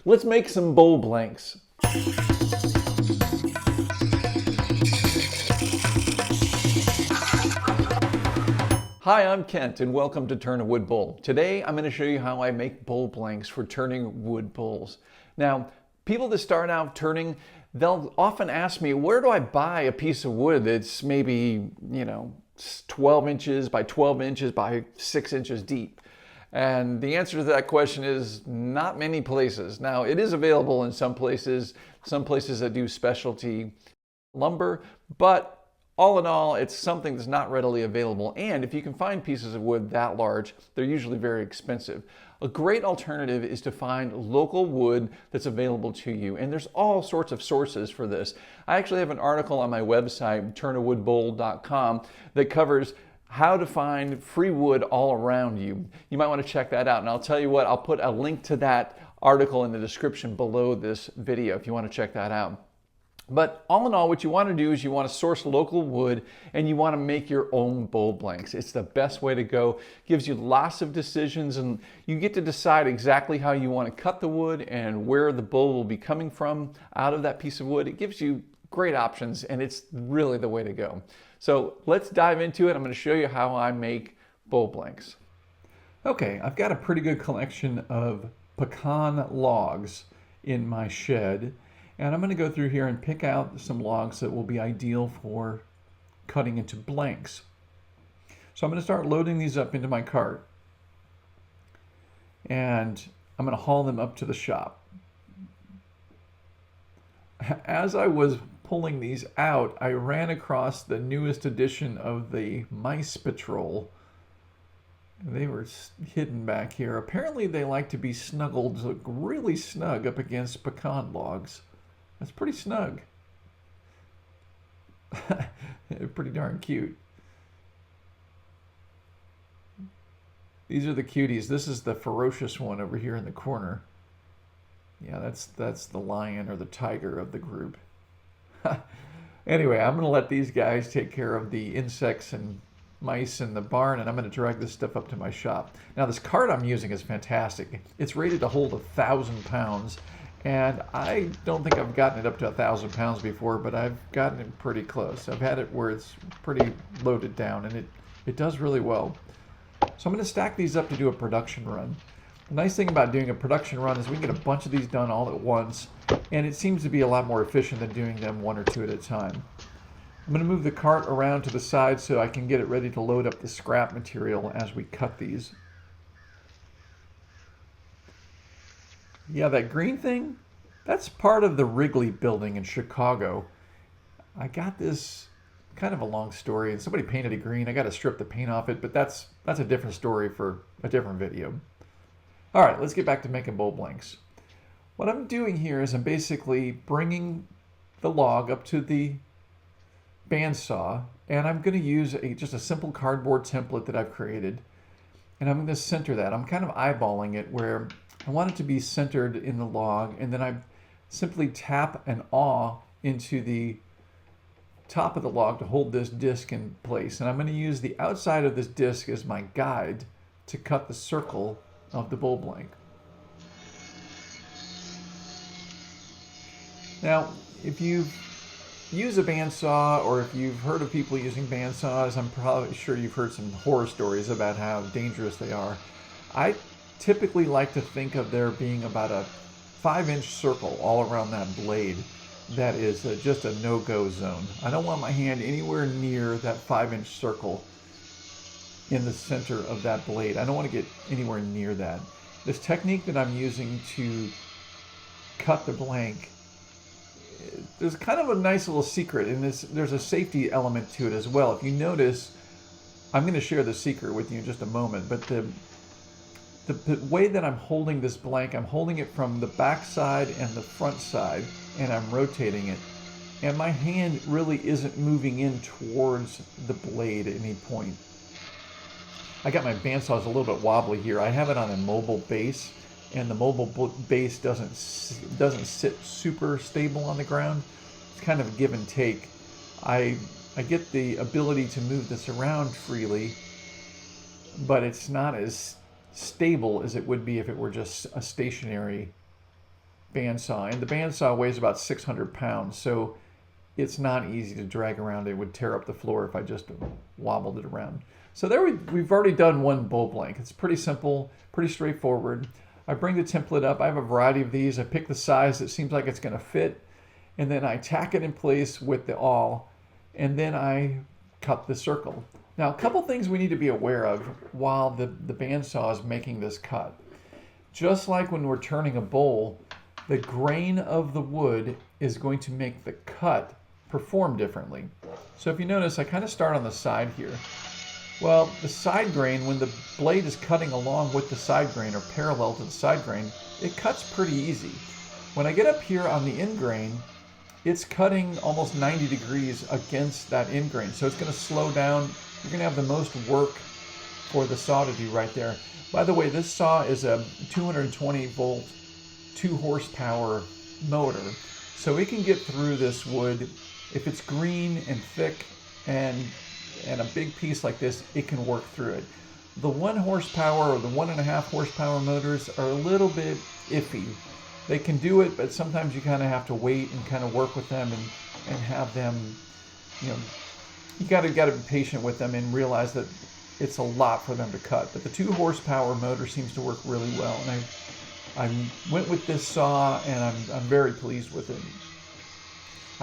Let's make some bowl blanks. Hi, I'm Kent and welcome to Turn a Wood Bowl. Today I'm going to show you how I make bowl blanks for turning wood bowls. Now, people that start out turning, they'll often ask me, where do I buy a piece of wood that's maybe, 12 inches by 12 inches by 6 inches deep? And the answer to that question is not many places. Now, it is available in some places that do specialty lumber, but all in all, it's something that's not readily available. And if you can find pieces of wood that large, they're usually very expensive. A great alternative is to find local wood that's available to you. And there's all sorts of sources for this. I actually have an article on my website, turnawoodbowl.com, that covers how to find free wood all around you. You might want to check that out. And I'll tell you what, I'll put a link to that article in the description below this video if you want to check that out. But all in all, what you want to do is you want to source local wood and you want to make your own bowl blanks. It's the best way to go. Gives you lots of decisions and you get to decide exactly how you want to cut the wood and where the bowl will be coming from out of that piece of wood. It gives you great options and it's really the way to go. So let's dive into it. I'm going to show you how I make bowl blanks. Okay, I've got a pretty good collection of pecan logs in my shed. And I'm going to go through here and pick out some logs that will be ideal for cutting into blanks. So I'm going to start loading these up into my cart. And I'm going to haul them up to the shop. As I was pulling these out, I ran across the newest edition of the Mice Patrol. They were hidden back here. Apparently they like to be snuggled really snug up against pecan logs. That's pretty snug. Pretty darn cute. These are the cuties. This is the ferocious one over here in the corner. Yeah, that's the lion or the tiger of the group. Anyway, I'm going to let these guys take care of the insects and mice in the barn, and I'm going to drag this stuff up to my shop. Now, this cart I'm using is fantastic. It's rated to hold 1,000 pounds. And I don't think I've gotten it up to 1,000 pounds before, but I've gotten it pretty close. I've had it where it's pretty loaded down, and it does really well. So I'm going to stack these up to do a production run. The nice thing about doing a production run is we can get a bunch of these done all at once, and it seems to be a lot more efficient than doing them one or two at a time. I'm going to move the cart around to the side so I can get it ready to load up the scrap material as we cut these. Yeah, that green thing, that's part of the Wrigley building in Chicago. I got this, kind of a long story, and somebody painted it green. I got to strip the paint off it, but that's a different story for a different video. All right, let's get back to making bowl blanks. What I'm doing here is I'm basically bringing the log up to the bandsaw, and I'm going to use just a simple cardboard template that I've created, and I'm going to center that. I'm kind of eyeballing it where I want it to be centered in the log, and then I simply tap an awl into the top of the log to hold this disc in place. And I'm going to use the outside of this disc as my guide to cut the circle of the bowl blank. Now, if you've used a bandsaw, or if you've heard of people using bandsaws, I'm probably sure you've heard some horror stories about how dangerous they are. I typically like to think of there being about a 5-inch circle all around that blade that is just a no-go zone. I don't want my hand anywhere near that 5-inch circle in the center of that blade. I don't want to get anywhere near that. This technique that I'm using to cut the blank, there's kind of a nice little secret, and there's a safety element to it as well. If you notice, I'm going to share the secret with you in just a moment, but the way that I'm holding this blank, I'm holding it from the back side and the front side, and I'm rotating it. And my hand really isn't moving in towards the blade at any point. I got my bandsaw a little bit wobbly here. I have it on a mobile base, and the mobile base doesn't sit super stable on the ground. It's kind of a give and take. I get the ability to move this around freely, but it's not as stable as it would be if it were just a stationary bandsaw, and the bandsaw weighs about 600 pounds, so it's not easy to drag around. It would tear up the floor if I just wobbled it around. So there we've already done one bowl blank. It's pretty simple, pretty straightforward. I bring the template up. I have a variety of these. I pick the size that seems like it's going to fit, and then I tack it in place with the awl, and then I cut the circle. Now, a couple things we need to be aware of while the bandsaw is making this cut. Just like when we're turning a bowl, the grain of the wood is going to make the cut perform differently. So if you notice, I kind of start on the side here. Well, the side grain, when the blade is cutting along with the side grain or parallel to the side grain, it cuts pretty easy. When I get up here on the end grain, it's cutting almost 90 degrees against that end grain. So it's going to slow down. You're going to have the most work for the saw to do right there. By the way, this saw is a 220 volt, 2 horsepower motor. So it can get through this wood. If it's green and thick and a big piece like this, it can work through it. The 1 horsepower or the 1.5 horsepower motors are a little bit iffy. They can do it, but sometimes you kind of have to wait and kind of work with them and have them, you know, you got to be patient with them and realize that it's a lot for them to cut. But the 2 horsepower motor seems to work really well, and I went with this saw, and I'm very pleased with it.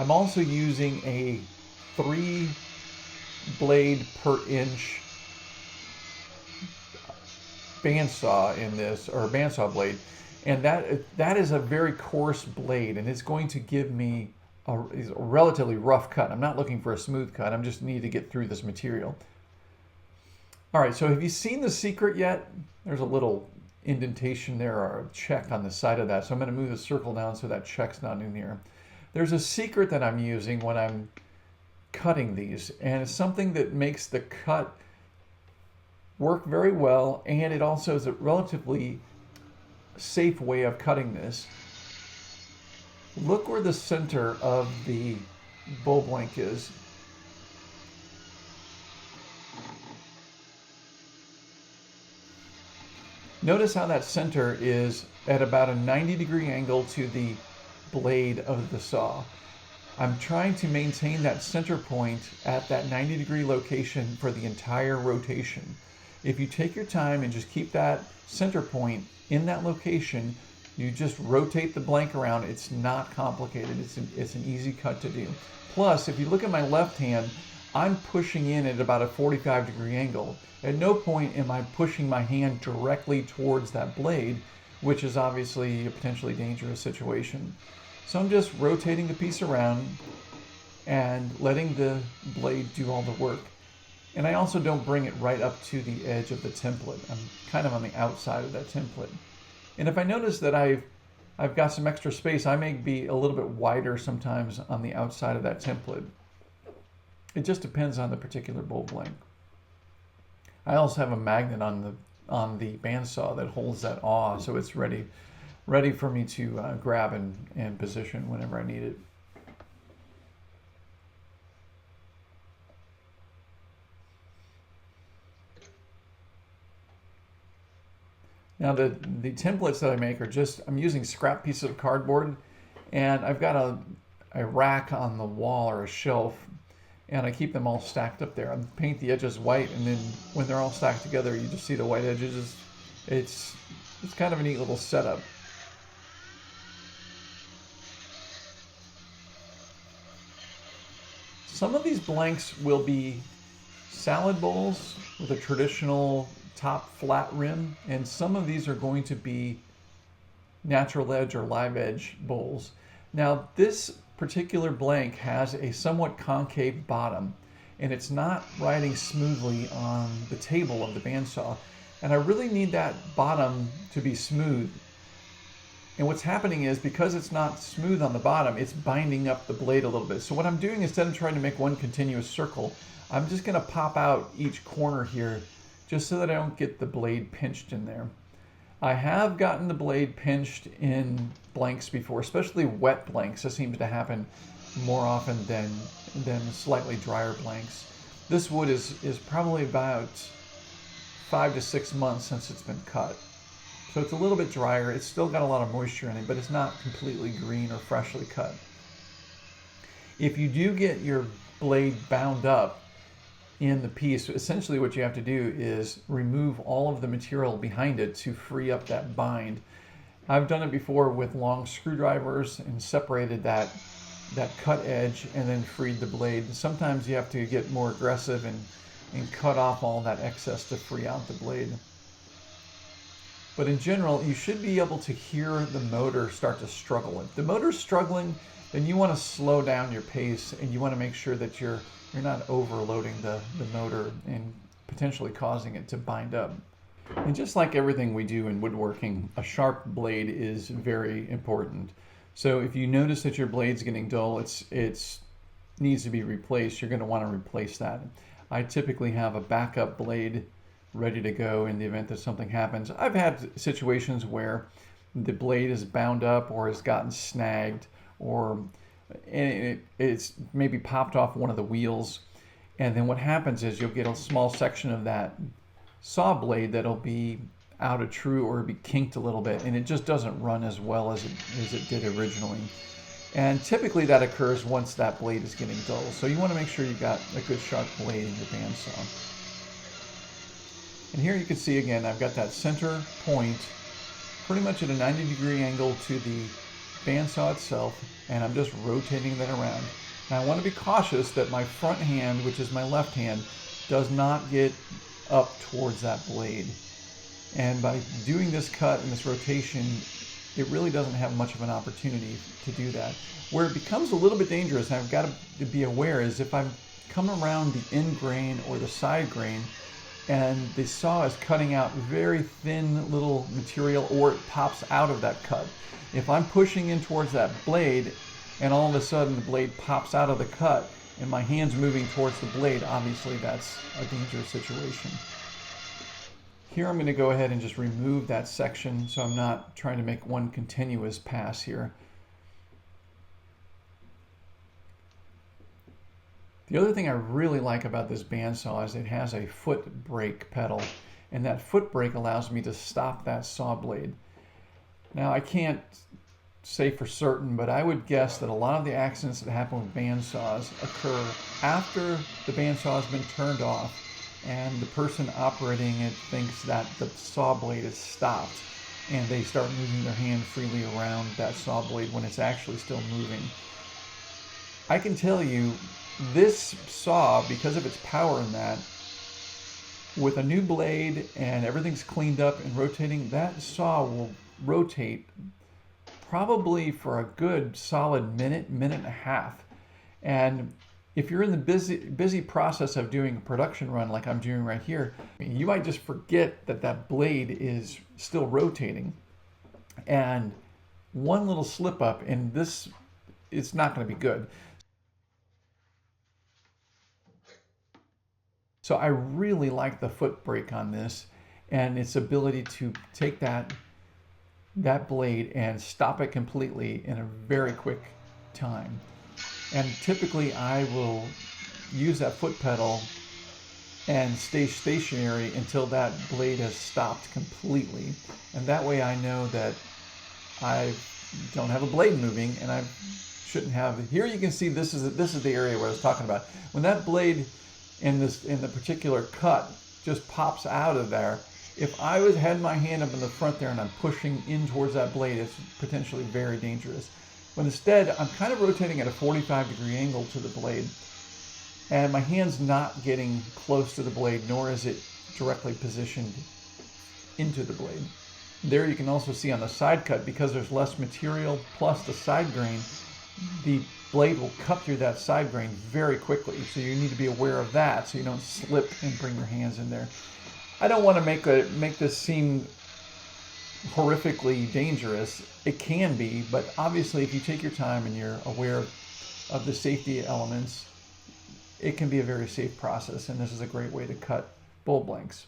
I'm also using a 3 blade per inch bandsaw in this, or bandsaw blade, and that is a very coarse blade, and it's going to give me a relatively rough cut. I'm not looking for a smooth cut. I'm just need to get through this material. All right, so have you seen the secret yet? There's a little indentation there, or a check on the side of that. So I'm going to move the circle down so that check's not in here. There's a secret that I'm using when I'm cutting these, and it's something that makes the cut work very well, and it also is a relatively safe way of cutting this. Look where the center of the bowl blank is. Notice how that center is at about a 90-degree angle to the blade of the saw. I'm trying to maintain that center point at that 90-degree location for the entire rotation. If you take your time and just keep that center point in that location, you just rotate the blank around. It's not complicated. It's an easy cut to do. Plus, if you look at my left hand, I'm pushing in at about a 45-degree angle. At no point am I pushing my hand directly towards that blade, which is obviously a potentially dangerous situation. So I'm just rotating the piece around and letting the blade do all the work. And I also don't bring it right up to the edge of the template. I'm kind of on the outside of that template. And if I notice that I've got some extra space, I may be a little bit wider sometimes on the outside of that template. It just depends on the particular bowl blank. I also have a magnet on the bandsaw that holds that awl, so it's ready for me to grab and position whenever I need it. Now the templates that I make are just, I'm using scrap pieces of cardboard, and I've got a rack on the wall or a shelf, and I keep them all stacked up there. I paint the edges white, and then when they're all stacked together, you just see the white edges. It's kind of a neat little setup. Some of these blanks will be salad bowls with a traditional top flat rim, and some of these are going to be natural edge or live edge bowls. Now this particular blank has a somewhat concave bottom, and it's not riding smoothly on the table of the bandsaw, and I really need that bottom to be smooth. And what's happening is, because it's not smooth on the bottom, it's binding up the blade a little bit. So what I'm doing, instead of trying to make one continuous circle, I'm just going to pop out each corner here just so that I don't get the blade pinched in there. I have gotten the blade pinched in blanks before, especially wet blanks. This seems to happen more often than slightly drier blanks. This wood is probably about 5 to 6 months since it's been cut. So it's a little bit drier. It's still got a lot of moisture in it, but it's not completely green or freshly cut. If you do get your blade bound up in the piece, essentially what you have to do is remove all of the material behind it to free up that bind. I've done it before with long screwdrivers and separated that cut edge and then freed the blade. Sometimes you have to get more aggressive and cut off all that excess to free out the blade. But in general, you should be able to hear the motor start to struggle. If the motor's struggling, then you want to slow down your pace and you want to make sure that you're not overloading the motor and potentially causing it to bind up. And just like everything we do in woodworking, a sharp blade is very important. So if you notice that your blade's getting dull, it needs to be replaced, you're going to want to replace that. I typically have a backup blade ready to go in the event that something happens. I've had situations where the blade is bound up or has gotten snagged, or it's maybe popped off one of the wheels. And then what happens is you'll get a small section of that saw blade that'll be out of true or be kinked a little bit, and it just doesn't run as well as it did originally. And typically that occurs once that blade is getting dull. So you want to make sure you've got a good sharp blade in your bandsaw. And here you can see again, I've got that center point pretty much at a 90-degree angle to the bandsaw itself, and I'm just rotating that around. Now I want to be cautious that my front hand, which is my left hand, does not get up towards that blade. And by doing this cut and this rotation, it really doesn't have much of an opportunity to do that. Where it becomes a little bit dangerous, and I've got to be aware, is if I'm coming around the end grain or the side grain, and the saw is cutting out very thin little material, or it pops out of that cut. If I'm pushing in towards that blade, and all of a sudden the blade pops out of the cut, and my hand's moving towards the blade, obviously that's a dangerous situation. Here I'm going to go ahead and just remove that section so I'm not trying to make one continuous pass here. The other thing I really like about this bandsaw is it has a foot brake pedal, and that foot brake allows me to stop that saw blade. Now I can't say for certain, but I would guess that a lot of the accidents that happen with bandsaws occur after the bandsaw has been turned off and the person operating it thinks that the saw blade is stopped, and they start moving their hand freely around that saw blade when it's actually still moving. I can tell you, this saw, because of its power in that, with a new blade and everything's cleaned up and rotating, that saw will rotate probably for a good solid minute, minute and a half. And if you're in the busy process of doing a production run like I'm doing right here, you might just forget that that blade is still rotating. And one little slip up and it's not going to be good. So I really like the foot brake on this and its ability to take that blade and stop it completely in a very quick time. And typically I will use that foot pedal and stay stationary until that blade has stopped completely. And that way I know that I don't have a blade moving, and I shouldn't have. Here you can see this is the area where I was talking about. When that blade in the particular cut just pops out of there, if I had my hand up in the front there and I'm pushing in towards that blade, it's potentially very dangerous. But instead, I'm kind of rotating at a 45-degree angle to the blade, and my hand's not getting close to the blade, nor is it directly positioned into the blade. There you can also see on the side cut, because there's less material plus the side grain, the blade will cut through that side grain very quickly. So you need to be aware of that so you don't slip and bring your hands in there. I don't want to make this seem horrifically dangerous. It can be, but obviously if you take your time and you're aware of the safety elements, it can be a very safe process, and this is a great way to cut bowl blanks.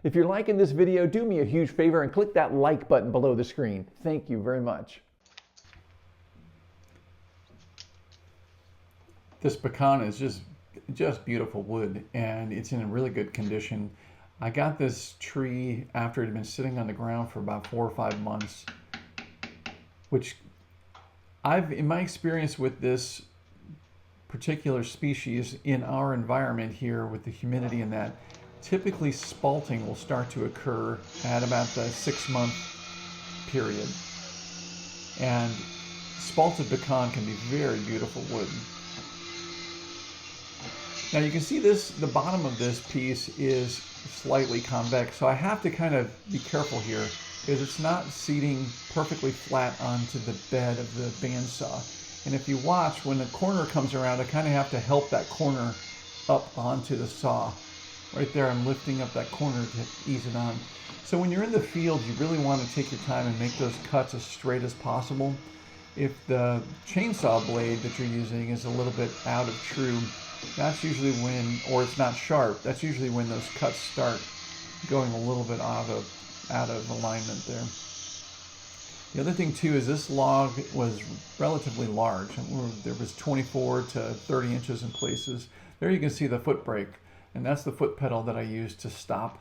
If you're liking this video, do me a huge favor and click that like button below the screen. Thank you very much. This pecan is just beautiful wood, and it's in a really good condition. I got this tree after it had been sitting on the ground for about 4 or 5 months, which in my experience with this particular species in our environment here with the humidity and that, typically spalting will start to occur at about the 6-month period. And spalted pecan can be very beautiful wood. Now you can see the bottom of this piece is slightly convex, so I have to kind of be careful here because it's not seating perfectly flat onto the bed of the bandsaw. And if you watch, when the corner comes around, I kind of have to help that corner up onto the saw. Right there, I'm lifting up that corner to ease it on. So when you're in the field, you really want to take your time and make those cuts as straight as possible. If the chainsaw blade that you're using is a little bit out of true, that's usually when, or it's not sharp, that's usually when those cuts start going a little bit out of alignment there. The other thing too is this log was relatively large. There was 24 to 30 inches in places. There you can see the foot brake, and that's the foot pedal that I used to stop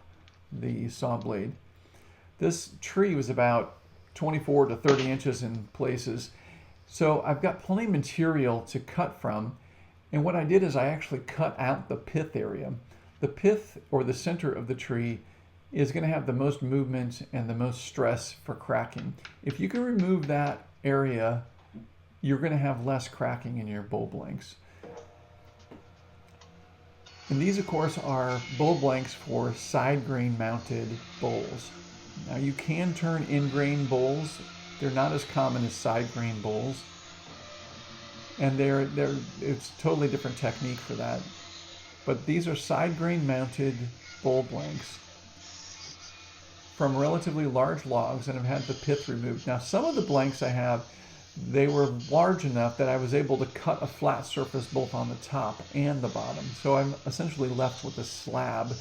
the saw blade. This tree was about 24 to 30 inches in places. So I've got plenty of material to cut from. And what I did is I actually cut out the pith area. The pith, or the center of the tree, is going to have the most movement and the most stress for cracking. If you can remove that area, you're going to have less cracking in your bowl blanks. And these, of course, are bowl blanks for side grain mounted bowls. Now you can turn in grain bowls. They're not as common as side grain bowls. And it's a totally different technique for that. But these are side grain mounted bowl blanks from relatively large logs and have had the pith removed. Now some of the blanks I have, they were large enough that I was able to cut a flat surface both on the top and the bottom. So I'm essentially left with a slab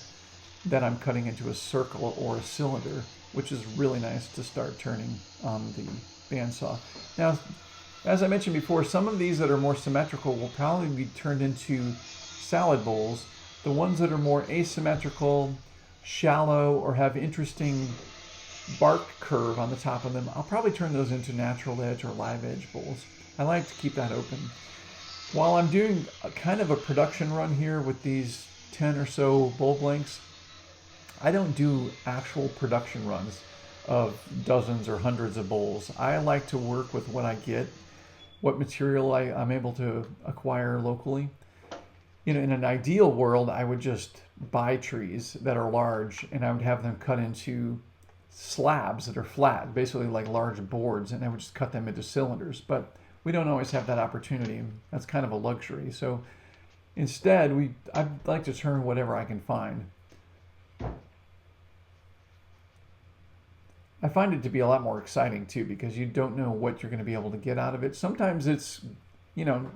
that I'm cutting into a circle or a cylinder, which is really nice to start turning on the bandsaw. Now, as I mentioned before, some of these that are more symmetrical will probably be turned into salad bowls. The ones that are more asymmetrical, shallow, or have interesting bark curve on the top of them, I'll probably turn those into natural edge or live edge bowls. I like to keep that open. While I'm doing kind of a production run here with these 10 or so bowl blanks, I don't do actual production runs of dozens or hundreds of bowls. I like to work with what I get, what material I'm able to acquire locally. You know, in an ideal world, I would just buy trees that are large and I would have them cut into slabs that are flat, basically like large boards, and I would just cut them into cylinders. But we don't always have that opportunity. That's kind of a luxury. So instead, I'd like to turn whatever I can find. I find it to be a lot more exciting too, because you don't know what you're going to be able to get out of it. Sometimes it's,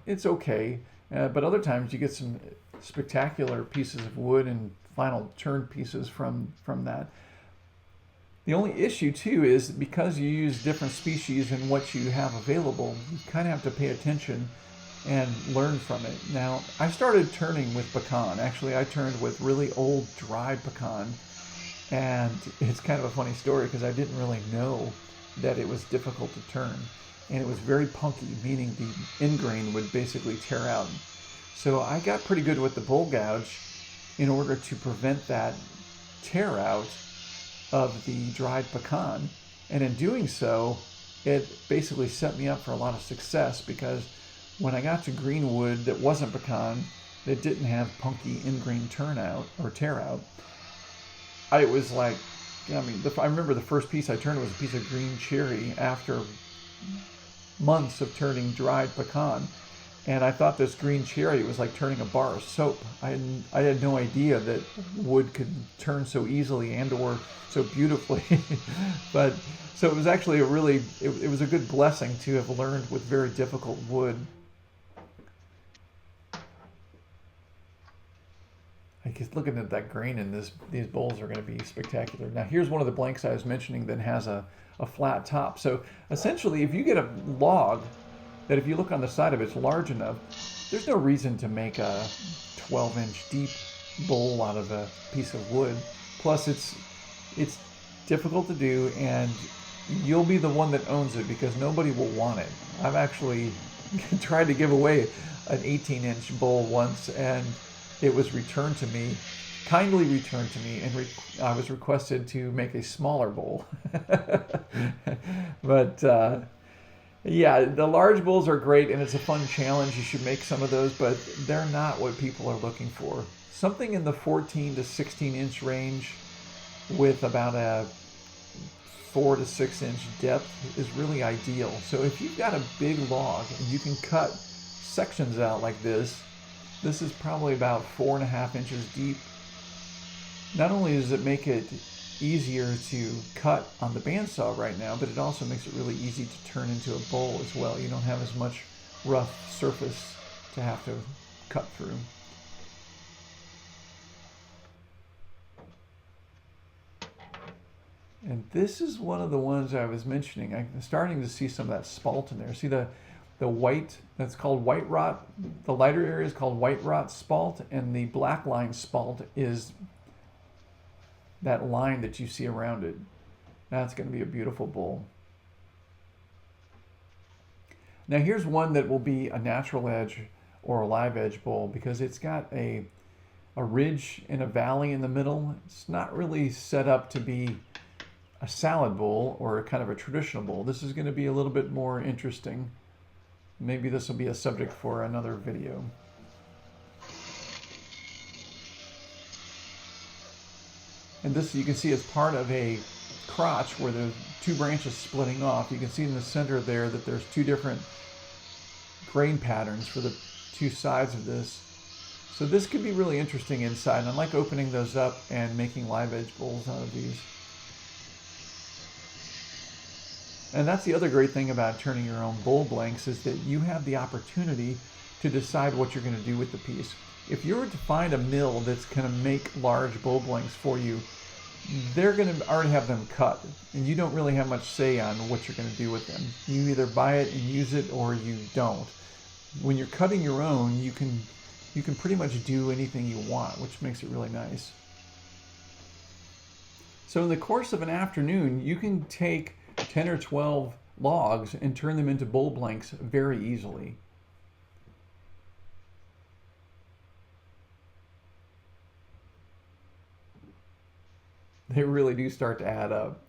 it's okay, but other times you get some spectacular pieces of wood and final turn pieces from that. The only issue too is because you use different species and what you have available, you kind of have to pay attention and learn from it. Now, I started turning with pecan. Actually, I turned with really old dried pecan. And it's kind of a funny story because I didn't really know that it was difficult to turn. And it was very punky, meaning the end grain would basically tear out. So I got pretty good with the bowl gouge in order to prevent that tear out of the dried pecan. And in doing so, it basically set me up for a lot of success, because when I got to green wood that wasn't pecan, that didn't have punky end grain turnout or tear out, it was like, I remember the first piece I turned was a piece of green cherry after months of turning dried pecan. And I thought this green cherry was like turning a bar of soap. I had no idea that wood could turn so easily and or so beautifully. But so it was actually it was a good blessing to have learned with very difficult wood. I guess looking at that grain in these bowls are going to be spectacular. Now here's one of the blanks I was mentioning that has a flat top. So essentially, if you get a log that, if you look on the side of it, it's large enough, there's no reason to make a 12-inch deep bowl out of a piece of wood. Plus it's difficult to do, and you'll be the one that owns it because nobody will want it. I've actually tried to give away an 18-inch bowl once, and it was returned to me, kindly returned to me, and I was requested to make a smaller bowl. But yeah, the large bowls are great, and it's a fun challenge. You should make some of those, but they're not what people are looking for. Something in the 14 to 16-inch range with about a 4 to 6 inch depth is really ideal. So if you've got a big log and you can cut sections out like this is probably about 4.5 inches deep. Not only does it make it easier to cut on the bandsaw right now, but it also makes it really easy to turn into a bowl as well. You don't have as much rough surface to have to cut through. And this is one of the ones I was mentioning. I'm starting to see some of that spalt in there. See the white, that's called white rot. The lighter area is called white rot spalt, and the black line spalt is that line that you see around it. That's going to be a beautiful bowl. Now here's one that will be a natural edge or a live edge bowl because it's got a ridge and a valley in the middle. It's not really set up to be a salad bowl or kind of a traditional bowl. This is going to be a little bit more interesting. Maybe this will be a subject for another video. And this you can see is part of a crotch where there's two branches splitting off. You can see in the center there that there's two different grain patterns for the two sides of this. So this could be really interesting inside. And I like opening those up and making live edge bowls out of these. And that's the other great thing about turning your own bowl blanks is that you have the opportunity to decide what you're going to do with the piece. If you were to find a mill that's going to make large bowl blanks for you, they're going to already have them cut, and you don't really have much say on what you're going to do with them. You either buy it and use it or you don't. When you're cutting your own, you can pretty much do anything you want, which makes it really nice. So in the course of an afternoon, you can take 10 or 12 logs and turn them into bowl blanks very easily. They really do start to add up.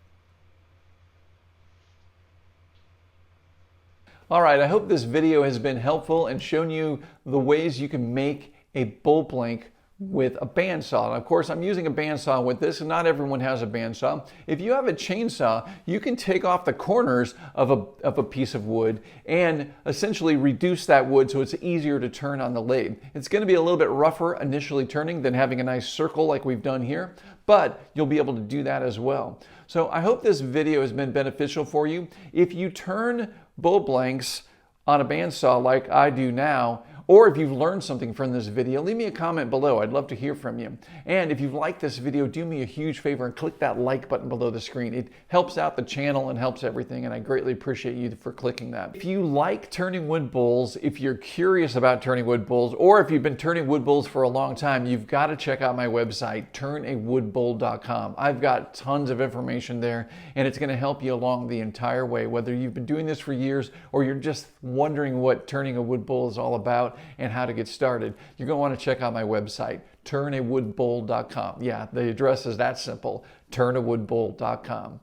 All right, I hope this video has been helpful and shown you the ways you can make a bowl blank with a bandsaw. And of course, I'm using a bandsaw with this, and not everyone has a bandsaw. If you have a chainsaw, you can take off the corners of a piece of wood and essentially reduce that wood so it's easier to turn on the lathe. It's going to be a little bit rougher initially turning than having a nice circle like we've done here, but you'll be able to do that as well. So I hope this video has been beneficial for you. If you turn bowl blanks on a bandsaw like I do now, or if you've learned something from this video, leave me a comment below. I'd love to hear from you. And if you've liked this video, do me a huge favor and click that like button below the screen. It helps out the channel and helps everything, and I greatly appreciate you for clicking that. If you like turning wood bowls, if you're curious about turning wood bowls, or if you've been turning wood bowls for a long time, you've got to check out my website, turnawoodbowl.com. I've got tons of information there, and it's going to help you along the entire way, whether you've been doing this for years or you're just wondering what turning a wood bowl is all about and how to get started. You're going to want to check out my website, turnawoodbowl.com. Yeah, the address is that simple, turnawoodbowl.com.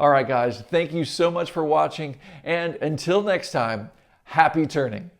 All right, guys, thank you so much for watching, and until next time, happy turning.